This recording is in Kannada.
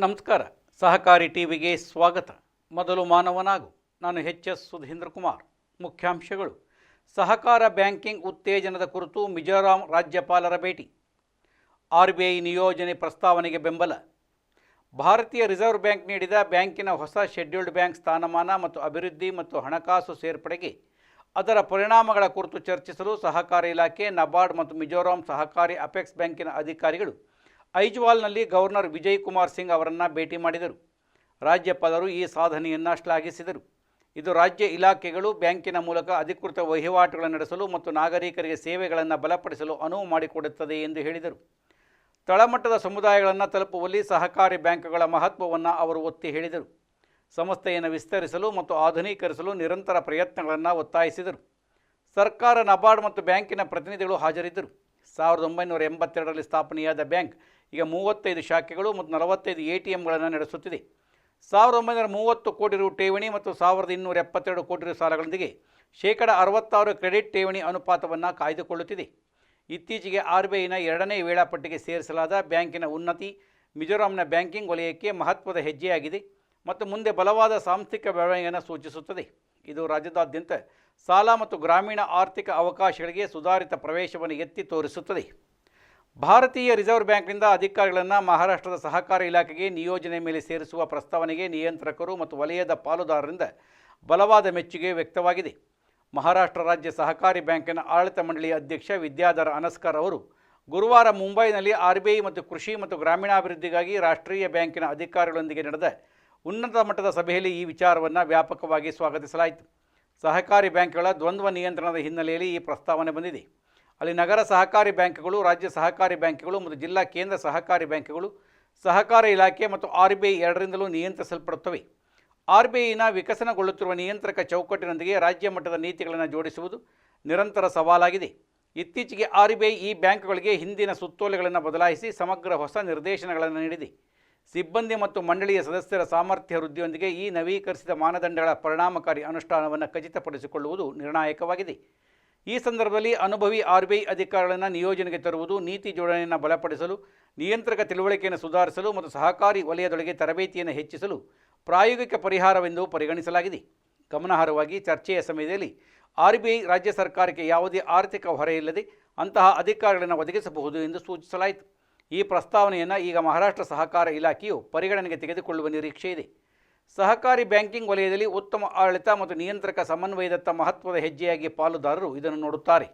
ನಮಸ್ಕಾರ. ಸಹಕಾರಿ ಟಿವಿಗೆ ಸ್ವಾಗತ. ಮೊದಲು ಮಾನವನಾಗು. ನಾನು ಎಚ್ ಸುಧೀಂದ್ರ ಕುಮಾರ್. ಮುಖ್ಯಾಂಶಗಳು: ಸಹಕಾರ ಬ್ಯಾಂಕಿಂಗ್ ಉತ್ತೇಜನದ ಕುರಿತು ಮಿಜೋರಾಂ ರಾಜ್ಯಪಾಲರ ಭೇಟಿ. RBI ನಿಯೋಜನೆ ಪ್ರಸ್ತಾವನೆಗೆ ಬೆಂಬಲ. ಭಾರತೀಯ ರಿಸರ್ವ್ ಬ್ಯಾಂಕ್ ನೀಡಿದ ಬ್ಯಾಂಕಿನ ಹೊಸ ಶೆಡ್ಯೂಲ್ಡ್ ಬ್ಯಾಂಕ್ ಸ್ಥಾನಮಾನ ಮತ್ತು ಅಭಿವೃದ್ಧಿ ಮತ್ತು ಹಣಕಾಸು ಸೇರ್ಪಡೆಗೆ ಅದರ ಪರಿಣಾಮಗಳ ಕುರಿತು ಚರ್ಚಿಸಲು ಸಹಕಾರ ಇಲಾಖೆ, ನಬಾರ್ಡ್ ಮತ್ತು ಮಿಜೋರಾಂ ಸಹಕಾರಿ ಅಪೆಕ್ಸ್ ಬ್ಯಾಂಕಿನ ಅಧಿಕಾರಿಗಳು ಐಜ್ವಾಲ್ನಲ್ಲಿ ಗವರ್ನರ್ ವಿಜಯ್ ಕುಮಾರ್ ಸಿಂಗ್ ಅವರನ್ನು ಭೇಟಿ ಮಾಡಿದರು. ರಾಜ್ಯಪಾಲರು ಈ ಸಾಧನೆಯನ್ನು ಶ್ಲಾಘಿಸಿದರು. ಇದು ರಾಜ್ಯ ಇಲಾಖೆಗಳು ಬ್ಯಾಂಕಿನ ಮೂಲಕ ಅಧಿಕೃತ ವಹಿವಾಟುಗಳನ್ನು ನಡೆಸಲು ಮತ್ತು ನಾಗರಿಕರಿಗೆ ಸೇವೆಗಳನ್ನು ಬಲಪಡಿಸಲು ಅನುವು ಮಾಡಿಕೊಡುತ್ತದೆ ಎಂದು ಹೇಳಿದರು. ತಳಮಟ್ಟದ ಸಮುದಾಯಗಳನ್ನು ತಲುಪುವಲ್ಲಿ ಸಹಕಾರಿ ಬ್ಯಾಂಕ್ಗಳ ಮಹತ್ವವನ್ನು ಅವರು ಒತ್ತಿ ಹೇಳಿದರು. ಸಂಸ್ಥೆಯನ್ನು ವಿಸ್ತರಿಸಲು ಮತ್ತು ಆಧುನೀಕರಿಸಲು ನಿರಂತರ ಪ್ರಯತ್ನಗಳನ್ನು ಒತ್ತಾಯಿಸಿದರು. ಸರ್ಕಾರ, ನಬಾರ್ಡ್ ಮತ್ತು ಬ್ಯಾಂಕಿನ ಪ್ರತಿನಿಧಿಗಳು ಹಾಜರಿದ್ದರು. 1982ರಲ್ಲಿ ಸ್ಥಾಪನೆಯಾದ ಬ್ಯಾಂಕ್ ಈಗ 35 ಶಾಖೆಗಳು ಮತ್ತು 45 ATMಗಳನ್ನು ನಡೆಸುತ್ತಿದೆ. 1930 ಕೋಟಿ ರು ಠೇವಣಿ ಮತ್ತು 1272 ಕೋಟಿ ರು ಸಾಲಗಳೊಂದಿಗೆ ಶೇಕಡ 66 ಕ್ರೆಡಿಟ್ ಠೇವಣಿ ಅನುಪಾತವನ್ನು ಕಾಯ್ದುಕೊಳ್ಳುತ್ತಿದೆ. ಇತ್ತೀಚೆಗೆ RBIನ 2ನೇ ವೇಳಾಪಟ್ಟಿಗೆ ಸೇರಿಸಲಾದ ಬ್ಯಾಂಕಿನ ಉನ್ನತಿ ಮಿಜೋರಾಂನ ಬ್ಯಾಂಕಿಂಗ್ ವಲಯಕ್ಕೆ ಮಹತ್ವದ ಹೆಜ್ಜೆಯಾಗಿದೆ ಮತ್ತು ಮುಂದೆ ಬಲವಾದ ಸಾಂಸ್ಥಿಕ ಬೆಳವಣಿಗೆಯನ್ನು ಸೂಚಿಸುತ್ತದೆ. ಇದು ರಾಜ್ಯದಾದ್ಯಂತ ಸಾಲ ಮತ್ತು ಗ್ರಾಮೀಣ ಆರ್ಥಿಕ ಅವಕಾಶಗಳಿಗೆ ಸುಧಾರಿತ ಪ್ರವೇಶವನ್ನು ಎತ್ತಿ ತೋರಿಸುತ್ತದೆ. ಭಾರತೀಯ ರಿಸರ್ವ್ ಬ್ಯಾಂಕ್ನಿಂದ ಅಧಿಕಾರಿಗಳನ್ನು ಮಹಾರಾಷ್ಟ್ರದ ಸಹಕಾರ ಇಲಾಖೆಗೆ ನಿಯೋಜನೆ ಮೇಲೆ ಸೇರಿಸುವ ಪ್ರಸ್ತಾವನೆಗೆ ನಿಯಂತ್ರಕರು ಮತ್ತು ವಲಯದ ಪಾಲುದಾರರಿಂದ ಬಲವಾದ ಮೆಚ್ಚುಗೆ ವ್ಯಕ್ತವಾಗಿದೆ. ಮಹಾರಾಷ್ಟ್ರ ರಾಜ್ಯ ಸಹಕಾರಿ ಬ್ಯಾಂಕಿನ ಆಡಳಿತ ಮಂಡಳಿಯ ಅಧ್ಯಕ್ಷ ವಿದ್ಯಾಧರ್ ಅನಸ್ಕರ್ ಅವರು ಗುರುವಾರ ಮುಂಬೈನಲ್ಲಿ RBI ಮತ್ತು ಕೃಷಿ ಮತ್ತು ಗ್ರಾಮೀಣಾಭಿವೃದ್ಧಿಗಾಗಿ ರಾಷ್ಟ್ರೀಯ ಬ್ಯಾಂಕಿನ ಅಧಿಕಾರಿಗಳೊಂದಿಗೆ ನಡೆದ ಉನ್ನತ ಮಟ್ಟದ ಸಭೆಯಲ್ಲಿ ಈ ವಿಚಾರವನ್ನು ವ್ಯಾಪಕವಾಗಿ ಸ್ವಾಗತಿಸಲಾಯಿತು. ಸಹಕಾರಿ ಬ್ಯಾಂಕ್ಗಳ ದ್ವಂದ್ವ ನಿಯಂತ್ರಣದ ಹಿನ್ನೆಲೆಯಲ್ಲಿ ಈ ಪ್ರಸ್ತಾವನೆ ಬಂದಿದೆ. ಅಲ್ಲಿ ನಗರ ಸಹಕಾರಿ ಬ್ಯಾಂಕ್ಗಳು, ರಾಜ್ಯ ಸಹಕಾರಿ ಬ್ಯಾಂಕ್ಗಳು ಮತ್ತು ಜಿಲ್ಲಾ ಕೇಂದ್ರ ಸಹಕಾರಿ ಬ್ಯಾಂಕ್ಗಳು ಸಹಕಾರ ಇಲಾಖೆ ಮತ್ತು RBI ಎರಡರಿಂದಲೂ ನಿಯಂತ್ರಿಸಲ್ಪಡುತ್ತವೆ. RBIನ ವಿಕಸನಗೊಳ್ಳುತ್ತಿರುವ ನಿಯಂತ್ರಕ ಚೌಕಟ್ಟಿನೊಂದಿಗೆ ರಾಜ್ಯ ಮಟ್ಟದ ನೀತಿಗಳನ್ನು ಜೋಡಿಸುವುದು ನಿರಂತರ ಸವಾಲಾಗಿದೆ. ಇತ್ತೀಚೆಗೆ RBI ಈ ಬ್ಯಾಂಕ್ಗಳಿಗೆ ಹಿಂದಿನ ಸುತ್ತೋಲೆಗಳನ್ನು ಬದಲಾಯಿಸಿ ಸಮಗ್ರ ಹೊಸ ನಿರ್ದೇಶನಗಳನ್ನು ನೀಡಿದೆ. ಸಿಬ್ಬಂದಿ ಮತ್ತು ಮಂಡಳಿಯ ಸದಸ್ಯರ ಸಾಮರ್ಥ್ಯ ವೃದ್ಧಿಯೊಂದಿಗೆ ಈ ನವೀಕರಿಸಿದ ಮಾನದಂಡಗಳ ಪರಿಣಾಮಕಾರಿ ಅನುಷ್ಠಾನವನ್ನು ಖಚಿತಪಡಿಸಿಕೊಳ್ಳುವುದು ನಿರ್ಣಾಯಕವಾಗಿದೆ. ಈ ಸಂದರ್ಭದಲ್ಲಿ ಅನುಭವಿ RBI ಅಧಿಕಾರಿಗಳನ್ನು ನಿಯೋಜನೆಗೆ ತರುವುದು, ನೀತಿ ಜೋಡಣೆಯನ್ನು ಬಲಪಡಿಸಲು, ನಿಯಂತ್ರಕ ತಿಳುವಳಿಕೆಯನ್ನು ಸುಧಾರಿಸಲು ಮತ್ತು ಸಹಕಾರಿ ವಲಯದೊಳಗೆ ತರಬೇತಿಯನ್ನು ಹೆಚ್ಚಿಸಲು ಪ್ರಾಯೋಗಿಕ ಪರಿಹಾರವೆಂದು ಪರಿಗಣಿಸಲಾಗಿದೆ. ಗಮನಾರ್ಹವಾಗಿ, ಚರ್ಚೆಯ ಸಮಯದಲ್ಲಿ RBI ರಾಜ್ಯ ಸರ್ಕಾರಕ್ಕೆ ಯಾವುದೇ ಆರ್ಥಿಕ ಹೊರೆಯಿಲ್ಲದೆ ಅಂತಹ ಅಧಿಕಾರಿಗಳನ್ನು ಒದಗಿಸಬಹುದು ಎಂದು ಸೂಚಿಸಲಾಯಿತು. ಈ ಪ್ರಸ್ತಾವನೆಯನ್ನು ಈಗ ಮಹಾರಾಷ್ಟ್ರ ಸಹಕಾರ ಇಲಾಖೆಯು ಪರಿಗಣನೆಗೆ ತೆಗೆದುಕೊಳ್ಳುವ ನಿರೀಕ್ಷೆ ಇದೆ. ಸಹಕಾರಿ ಬ್ಯಾಂಕಿಂಗ್ ವಲಯದಲ್ಲಿ ಉತ್ತಮ ಆಡಳಿತ ಮತ್ತು ನಿಯಂತ್ರಕ ಸಮನ್ವಯದತ್ತ ಮಹತ್ವದ ಹೆಜ್ಜೆಯಾಗಿ ಪಾಲುದಾರರು ಇದನ್ನು ನೋಡುತ್ತಾರೆ.